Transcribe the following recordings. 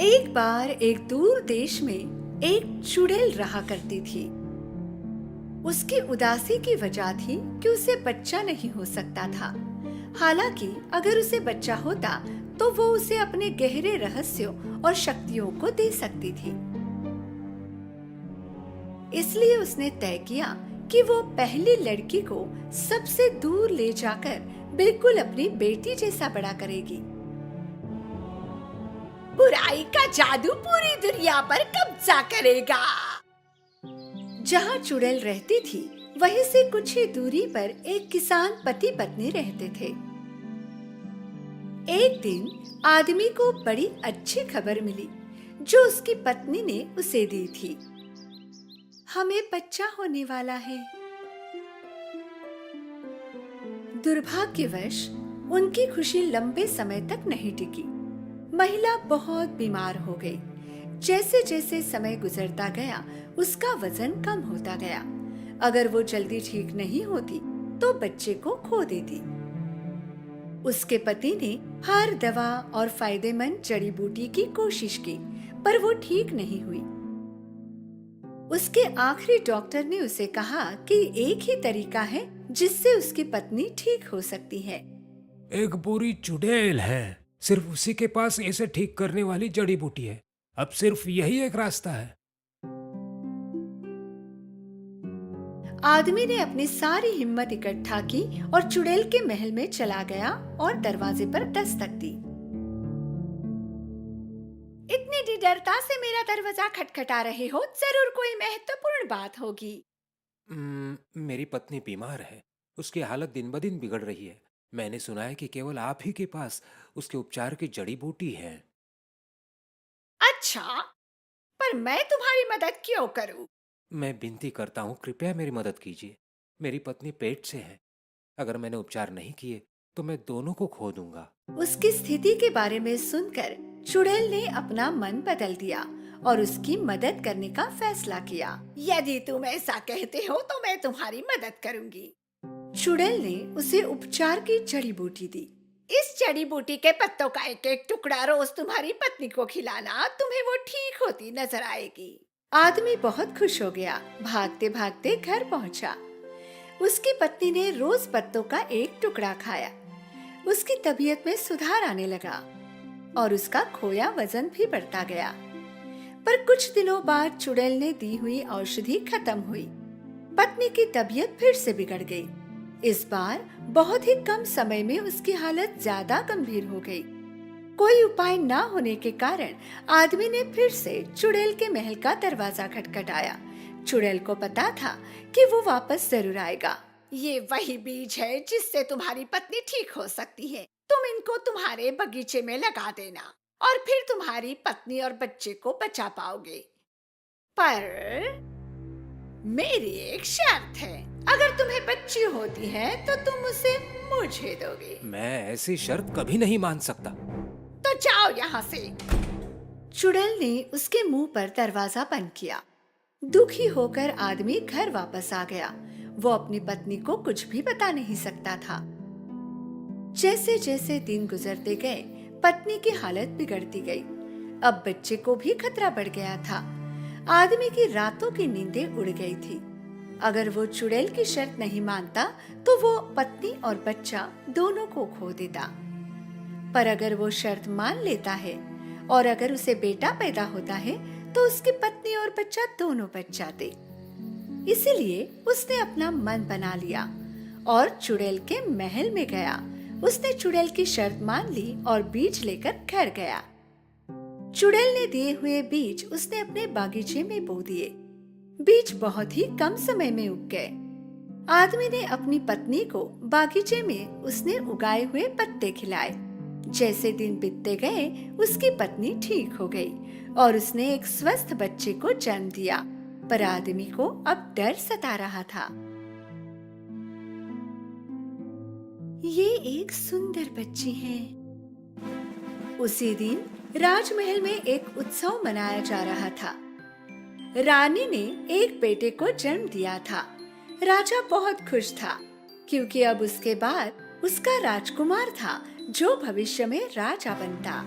एक बार एक दूर देश में एक चुड़ैल रहा करती थी। उसकी उदासी की वजह थी कि उसे बच्चा नहीं हो सकता था। हालांकि अगर उसे बच्चा होता तो वो उसे अपने गहरे रहस्यों और शक्तियों को दे सकती थी। इसलिए उसने तय किया कि वो पहली लड़की को सबसे दूर ले जाकर बिल्कुल अपनी बेटी जैसा बड़ा करेगी। बुराई का जादू पूरी दुनिया पर कब्जा करेगा। जहाँ चुड़ैल रहती थी वहीं से कुछ ही दूरी पर एक किसान पति पत्नी रहते थे। एक दिन आदमी को बड़ी अच्छी खबर मिली जो उसकी पत्नी ने उसे दी थी। हमें बच्चा होने वाला है। दुर्भाग्यवश उनकी खुशी लंबे समय तक नहीं टिकी। महिला बहुत बीमार हो गई। जैसे जैसे समय गुजरता गया उसका वजन कम होता गया। अगर वो जल्दी ठीक नहीं होती तो बच्चे को खो देती। उसके पति ने हर दवा और फायदेमंद जड़ी बूटी की कोशिश की पर वो ठीक नहीं हुई। उसके आखिरी डॉक्टर ने उसे कहा कि एक ही तरीका है जिससे उसकी पत्नी ठीक हो सकती है। एक बुरी चुड़ैल है, सिर्फ उसी के पास इसे ठीक करने वाली जड़ी बूटी है। अब सिर्फ यही एक रास्ता है। आदमी ने अपनी सारी हिम्मत इकट्ठा की और चुड़ैल के महल में चला गया और दरवाजे पर दस्तक दी। इतनी निडरता से मेरा दरवाजा खटखटा रहे हो, जरूर कोई महत्वपूर्ण बात होगी। मेरी पत्नी बीमार है, उसकी हालत दिन ब दिन बिगड़ रही है। मैंने सुना है कि केवल आप ही के पास उसके उपचार की जड़ी बूटी है। अच्छा, पर मैं तुम्हारी मदद क्यों करूं? मैं विनती करता हूँ, कृपया मेरी मदद कीजिए। मेरी पत्नी पेट से है। अगर मैंने उपचार नहीं किए तो मैं दोनों को खो दूंगा। उसकी स्थिति के बारे में सुनकर चुड़ैल ने अपना मन बदल दिया और उसकी मदद करने का फैसला किया। यदि तुम ऐसा कहते हो तो मैं तुम्हारी मदद करूंगी। चुड़ैल ने उसे उपचार की जड़ी बूटी दी। इस जड़ी बूटी के पत्तों का एक एक टुकड़ा रोज तुम्हारी पत्नी को खिलाना, तुम्हें वो ठीक होती नजर आएगी। आदमी बहुत खुश हो गया, भागते भागते घर पहुंचा। उसकी पत्नी ने रोज पत्तों का एक टुकड़ा खाया। उसकी तबीयत में सुधार आने लगा और उसका खोया वजन भी बढ़ता गया। पर कुछ दिनों बाद चुड़ैल ने दी हुई औषधि खत्म हुई। पत्नी की तबीयत फिर से बिगड़ गई। इस बार बहुत ही कम समय में उसकी हालत ज्यादा गंभीर हो गई। कोई उपाय न होने के कारण आदमी ने फिर से चुड़ैल के महल का दरवाजा खटखटाया। चुड़ैल को पता था कि वो वापस जरूर आएगा। ये वही बीज है जिससे तुम्हारी पत्नी ठीक हो सकती है। तुम इनको तुम्हारे बगीचे में लगा देना और फिर तुम्हारी पत्नी और बच्चे को बचा पाओगे। पर मेरी एक शर्त है, अगर तुम्हें बच्ची होती है तो तुम उसे मुझे दोगे। मैं ऐसी शर्त कभी नहीं मान सकता। तो जाओ यहाँ से। चुड़ैल ने उसके मुंह पर दरवाजा बंद किया। दुखी होकर आदमी घर वापस आ गया। वो अपनी पत्नी को कुछ भी बता नहीं सकता था। जैसे जैसे दिन गुजरते गए पत्नी की हालत बिगड़ती गई। अब बच्चे को भी खतरा बढ़ गया था। आदमी की रातों की नींदें उड़ गई थी। अगर वो चुड़ैल की शर्त नहीं मानता तो वो पत्नी और बच्चा दोनों को खो देता। पर अगर वो शर्त मान लेता है और अगर उसे बेटा पैदा होता है तो उसकी पत्नी और बच्चा दोनों बच जाते। इसीलिए उसने अपना मन बना लिया और चुड़ैल के महल में गया। उसने चुड़ैल की शर्त मान ली और बीज लेकर घर गया। चुड़ैल ने दिए हुए बीज उसने अपने बागीचे में बो दिए। बीज बहुत ही कम समय में उग गए। आदमी ने अपनी पत्नी को बागीचे में उसने उगाए हुए पत्ते खिलाए। जैसे दिन बीतते गए उसकी पत्नी ठीक हो गई और उसने एक स्वस्थ बच्चे को जन्म दिया। पर आदमी को अब डर सता रहा था। ये एक सुंदर बच्ची है। उसी दिन राजमहल में एक उत्सव मनाया जा रहा था। रानी ने एक बेटे को जन्म दिया था। राजा बहुत खुश था क्योंकि अब उसके बाद उसका राजकुमार था जो भविष्य में राजा बनता।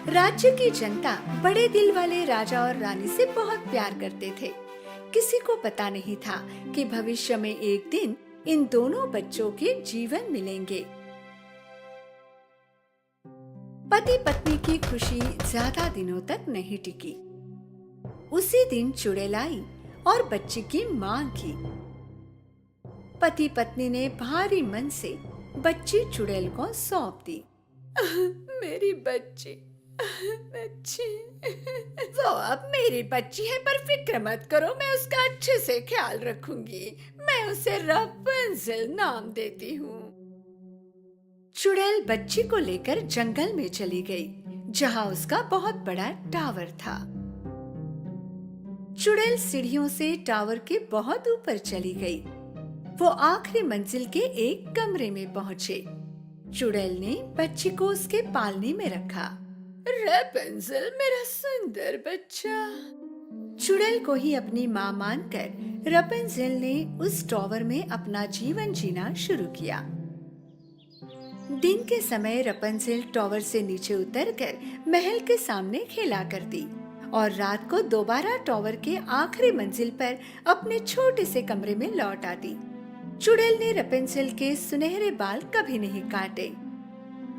राज्य की जनता बड़े दिल वाले राजा और रानी से बहुत प्यार करते थे। किसी को पता नहीं था कि भविष्य में एक दिन इन दोनों बच्चों के जीवन मिलेंगे। पति पत्नी की खुशी ज्यादा दिनों तक नहीं टिकी। उसी दिन चुड़ैल आई और बच्ची की मांग की। पति पत्नी ने भारी मन से बच्ची चुड़ैल को सौंप दी। मेरी बच्ची वो अब मेरी बच्ची है, पर फिक्र मत करो, मैं उसका अच्छे से ख्याल रखूंगी। मैं उसे रपुंज़ल नाम देती हूँ। चुड़ैल बच्ची को लेकर जंगल में चली गई, जहाँ उसका बहुत बड़ा टावर था। चुड़ैल सीढ़ियों से टावर के बहुत ऊपर चली गई। वो आखिरी मंजिल के एक कमरे में पहुँचे। चुड़ैल ने बच्ची को उसके पालने में रखा। रपुंज़ल, मेरा सुंदर बच्चा। चुड़ैल को ही अपनी माँ मानकर रपुंज़ल ने उस टावर में अपना जीवन जीना शुरू किया। दिन के समय रपुंज़ल टावर से नीचे उतरकर महल के सामने खेला करती और रात को दोबारा टावर के आखिरी मंजिल पर अपने छोटे से कमरे में लौट आती। चुड़ैल ने रपुंज़ल के सुनहरे बाल कभी नहीं काटे।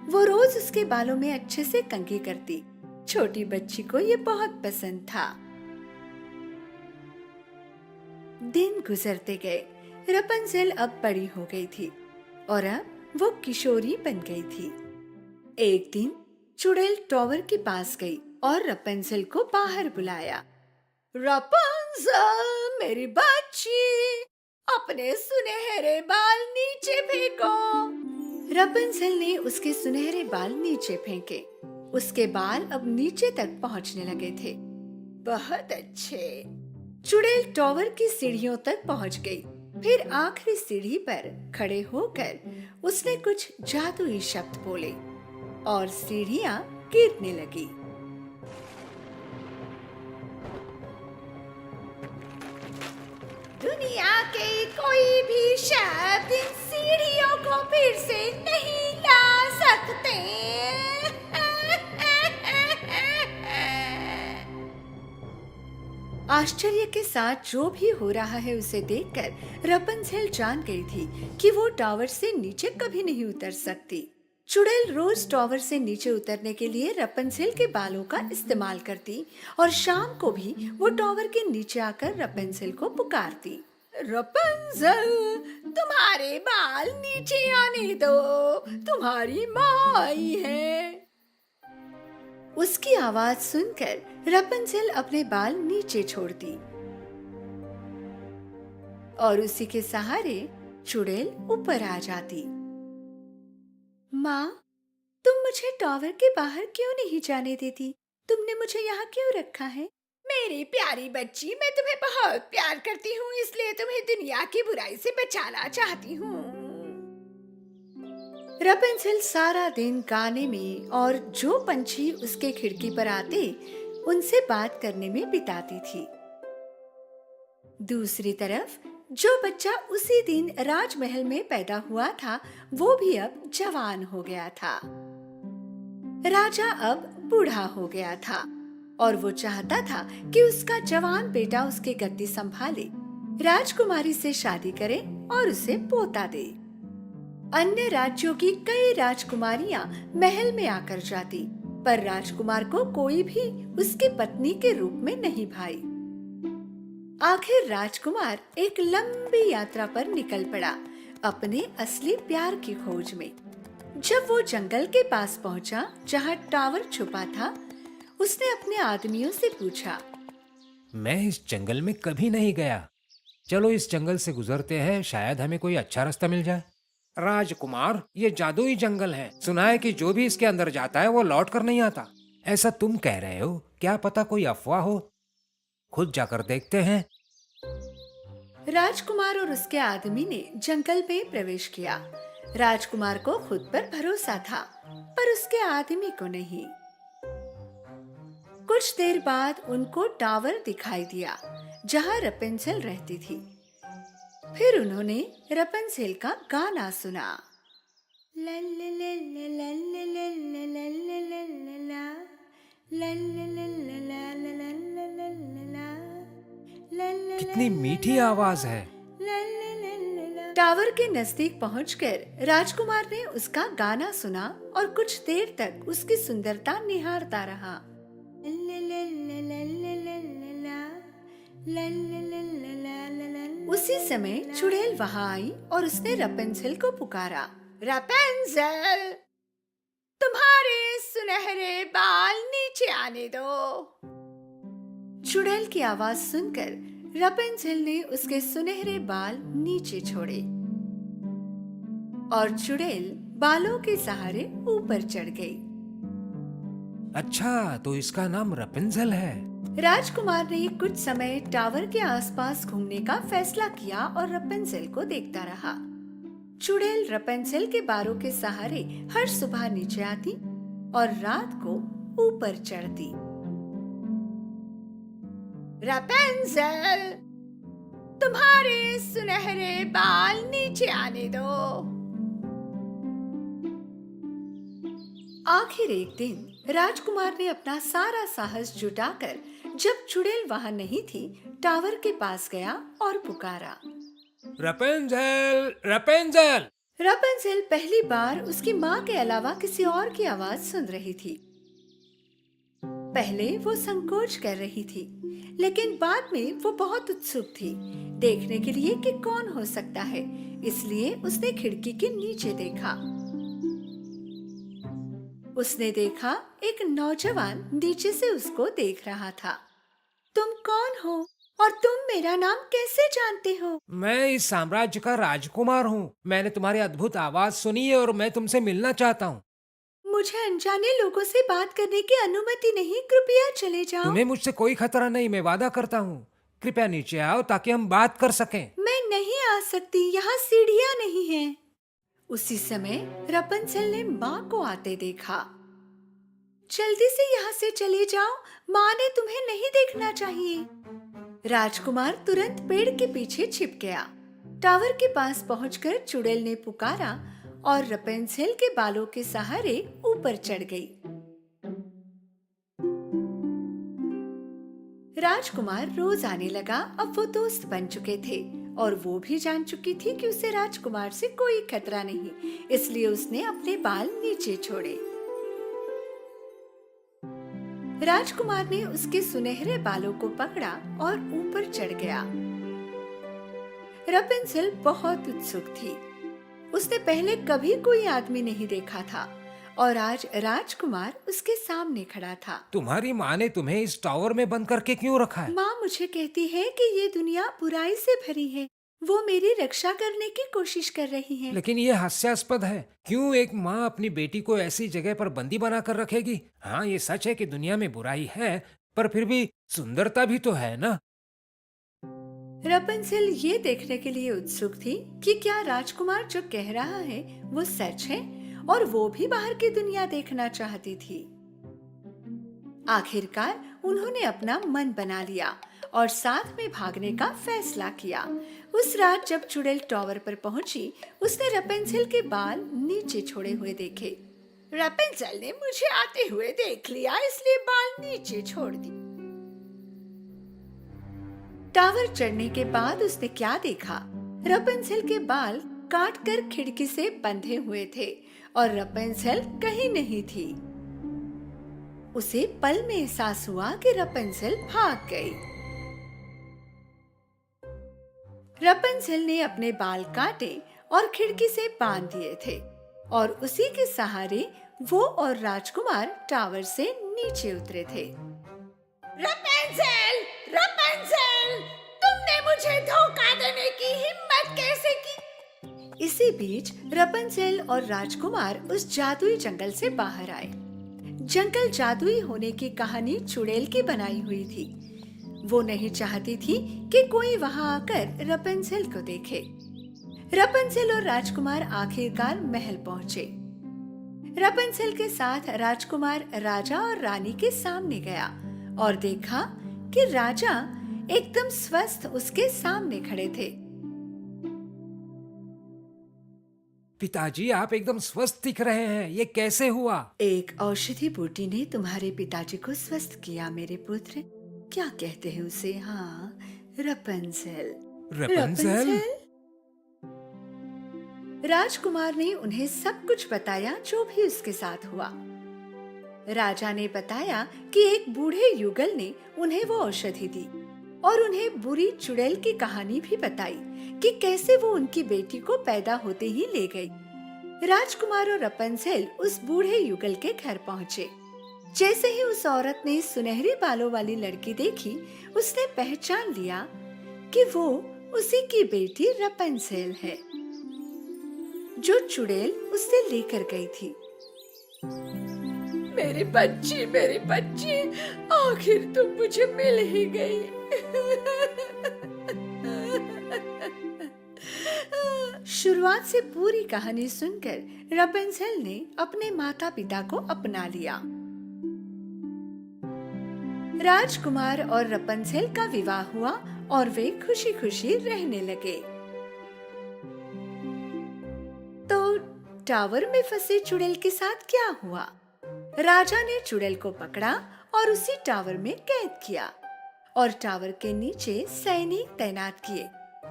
वो रोज उसके बालों में अच्छे से कंघी करती। छोटी बच्ची को ये बहुत पसंद था। दिन गुजरते गए। रपुंज़ल अब बड़ी हो गई थी और अब वो किशोरी बन गई थी। एक दिन चुड़ैल टावर के पास गई और रपुंज़ल को बाहर बुलाया। रपुंज़ल, मेरी बच्ची, अपने सुनहरे बाल नीचे फेंको। रपुंज़ल ने उसके सुनहरे बाल नीचे फेंके। उसके बाल अब नीचे तक पहुंचने लगे थे। बहुत अच्छे। चुड़ैल टावर की सीढ़ियों तक पहुंच गई। फिर आखिरी सीढ़ी पर खड़े होकर उसने कुछ जादुई शब्द बोले और सीढ़ियां गिरने लगी। दुनिया के कोई भी शब्द इन सीढ़ियों को फिर से नहीं ला सकते। आश्चर्य के साथ जो भी हो रहा है उसे देखकर रपुंज़ल जान गई थी कि वो टावर से नीचे कभी नहीं उतर सकती। चुड़ैल रोज टावर से नीचे उतरने के लिए रपुंज़ल के बालों का इस्तेमाल करती और शाम को भी वो टावर के नीचे आकर रपुंज़ल को पुकारती। रपुंज़ल, तुम्हारे बाल नीचे आने दो, तुम्हारी माँ आई है। उसकी आवाज सुनकर रपुंज़ल अपने बाल नीचे छोड़ती और उसी के सहारे चुड़ैल ऊपर आ जाती। माँ, तुम मुझे टावर के बाहर क्यों नहीं जाने देती? तुमने मुझे यहाँ क्यों रखा है? मेरी प्यारी बच्ची, मैं तुम्हें बहुत प्यार करती हूँ, इसलिए तुम्हें दुनिया की बुराई से बचाना चाहती हूँ। रपुंज़ल सारा दिन गाने में और जो पंछी उसके खिड़की पर आते उनसे बात करने में बिताती थी। दूसरी तरफ जो बच्चा उसी दिन राजमहल में पैदा हुआ था वो भी अब जवान हो गया था। राजा अब बूढ़ा हो गया था और वो चाहता था कि उसका जवान बेटा उसकी गद्दी संभाले, राजकुमारी से शादी करे और उसे पोता दे। अन्य राज्यों की कई राजकुमारियां महल में आकर जाती, पर राजकुमार को कोई भी उसकी पत्नी के रूप में नहीं भाई। आखिर राजकुमार एक लंबी यात्रा पर निकल पड़ा अपने असली प्यार की खोज में। जब वो जंगल के पास पहुंचा जहां टावर छुपा था, उसने अपने आदमियों से पूछा, मैं इस जंगल में कभी नहीं गया, चलो इस जंगल से गुजरते हैं, शायद हमें कोई अच्छा रास्ता मिल जाए। राजकुमार, ये जादुई जंगल है, सुना है कि जो भी इसके अंदर जाता है वो लौट कर नहीं आता। ऐसा तुम कह रहे हो, क्या पता कोई अफवाह हो, खुद जाकर देखते हैं। राजकुमार और उसके आदमी ने जंगल में प्रवेश किया। राजकुमार को खुद पर भरोसा था, पर उसके आदमी को नहीं। कुछ देर बाद उनको टावर दिखाई दिया जहां रपुंज़ल रहती थी। फिर उन्होंने रपुंज़ल का गाना सुना। ला ला ला ला ला ला ला ला ला ला ला ला। कितनी मीठी आवाज है। टावर के नजदीक पहुंचकर राजकुमार ने उसका गाना सुना और कुछ देर तक उसकी सुंदरता निहारता रहा। उसी समय चुड़ैल वहां आई और उसने रपेंजेल को पुकारा। रपेंजेल, तुम्हारे सुनहरे बाल नीचे आने दो। चुड़ैल की आवाज सुनकर रपेंजेल ने उसके सुनहरे बाल नीचे छोड़े और चुड़ैल बालों के सहारे ऊपर चढ़ गई। अच्छा, तो इसका नाम रपेंजेल है। राजकुमार ने कुछ समय टावर के आसपास घूमने का फैसला किया और रपेंजेल को देखता रहा। चुड़ैल रपेंजेल के बालों के सहारे हर सुबह नीचे आती और रात को ऊपर चढ़ती। रपेंजेल, तुम्हारे सुनहरे बाल नीचे आने दो। आखिर एक दिन राजकुमार ने अपना सारा साहस जुटाकर जब चुड़ैल वहां नहीं थी, टावर के पास गया और पुकारा। रपेंजेल, रपेंजेल। रपेंजेल पहली बार उसकी माँ के अलावा किसी और की आवाज सुन रही थी। पहले वो संकोच कर रही थी, लेकिन बाद में वो बहुत उत्सुक थी देखने के लिए कि कौन हो सकता है। इसलिए उसने खिड़की के नीचे देखा। उसने देखा एक नौजवान नीचे से उसको देख रहा था। तुम कौन हो और तुम मेरा नाम कैसे जानते हो? मैं इस साम्राज्य का राजकुमार हूँ। मैंने तुम्हारी अद्भुत आवाज सुनी है और मैं तुमसे मिलना चाहता हूँ। मुझे अनजाने लोगों से बात करने की अनुमति नहीं, कृपया चले जाओ। तुम्हें मुझसे कोई खतरा नहीं, मैं वादा करता हूँ। कृपया नीचे आओ ताकि हम बात कर सकें। मैं नहीं आ सकती, यहाँ सीढ़ियाँ नहीं हैं। उसी समय रपेंजेल ने माँ को आते देखा। जल्दी से यहाँ से चले जाओ, माँ ने तुम्हें नहीं देखना चाहिए। राजकुमार तुरंत पेड़ के पीछे छिप गया। टावर के पास पहुंचकर चुड़ैल ने पुकारा और रपेंजेल के बालों के सहारे ऊपर चढ़ गई। राजकुमार रोज आने लगा। अब वो दोस्त बन चुके थे और वो भी जान चुकी थी कि उसे राजकुमार से कोई खतरा नहीं, इसलिए उसने अपने बाल नीचे छोड़े। राजकुमार ने उसके सुनहरे बालों को पकड़ा और ऊपर चढ़ गया। रपेंजेल बहुत उत्सुक थी। उसने पहले कभी कोई आदमी नहीं देखा था और आज राजकुमार उसके सामने खड़ा था। तुम्हारी माँ ने तुम्हें इस टावर में बंद करके क्यों रखा है? माँ मुझे कहती है कि ये दुनिया बुराई से भरी है। वो मेरी रक्षा करने की कोशिश कर रही है। लेकिन ये हास्यास्पद है। क्यों एक माँ अपनी बेटी को ऐसी जगह पर बंदी बना कर रखेगी? हाँ, ये सच है कि दुनिया में बुराई है, पर फिर भी सुंदरता भी तो है ना। रपेंजेल ये देखने के लिए उत्सुक थी कि क्या राजकुमार जो कह रहा है वो सच है, और वो भी बाहर की दुनिया देखना चाहती थी। आखिरकार उन्होंने अपना मन बना लिया और साथ में भागने का फैसला किया। उस रात जब चुड़ैल टावर पर पहुंची, उसने रपेंजेल के बाल नीचे छोड़े हुए देखे। रपेंजेल ने मुझे आते हुए देख लिया, इसलिए बाल नीचे छोड़ दी। टावर चढ़ने के बाद उसने क्या देखा? रपेंजेल के बाल काटकर खिड़की से बंधे हुए थे और रपेंजेल कहीं नहीं थी। उसे पल में एहसास हुआ कि रपेंजेल भाग गई। रपेंजेल ने अपने बाल काटे और खिड़की से बांध दिए थे और उसी के सहारे वो और राजकुमार टावर से नीचे उतरे थे। रपेंजेल, रपेंजेल, तुमने मुझे धोखा देने की हिम्मत कैसे की? इसी बीच रपेंजेल और राजकुमार उस जादुई जंगल से बाहर आए। जंगल जादुई होने की कहानी चुड़ैल की बनाई हुई थी। वो नहीं चाहती थी कि कोई वहां आकर रपेंजेल को देखे। रपेंजेल और राजकुमार आखिरकार महल पहुंचे। रपेंजेल के साथ राजकुमार राजा और रानी के सामने गया और देखा कि राजा एकदम स्वस्थ उसके सामने खड़े थे। पिताजी, आप एकदम स्वस्थ दिख रहे हैं। ये कैसे हुआ? एक औषधि बूटी ने तुम्हारे पिताजी को स्वस्थ किया मेरे पुत्र। क्या कहते हैं उसे? हाँ, रपंजेल। रपुंज़ेल? राजकुमार ने उन्हें सब कुछ बताया जो भी उसके साथ हुआ। राजा ने बताया कि एक बूढ़े युगल ने उन्हें वो औषधि दी और उन्हें बुरी चुड़ैल की कहानी भी बताई कि कैसे वो उनकी बेटी को पैदा होते ही ले गई। राजकुमार और रपंजेल उस बूढ़े युगल के घर पहुँचे। जैसे ही उस औरत ने सुनहरी बालों वाली लड़की देखी, उसने पहचान लिया कि वो उसी की बेटी रपंजेल है, जो चुड़ैल उससे लेकर गई थी। मेरी बच्ची, आखिर तुम मुझे मिल ही गई। शुरुआत से पूरी कहानी सुनकर रपंजेल ने अपने माता पिता को अपना लिया। राजकुमार और रपंजेल का विवाह हुआ और वे खुशी खुशी रहने लगे। तो टावर में फंसे चुड़ैल के साथ क्या हुआ? राजा ने चुड़ैल को पकड़ा और उसी टावर में कैद किया और टावर के नीचे सैनिक तैनात किए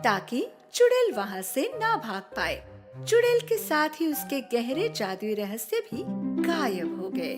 ताकि चुड़ैल वहां से ना भाग पाए। चुड़ैल के साथ ही उसके गहरे जादुई रहस्य भी गायब हो गए।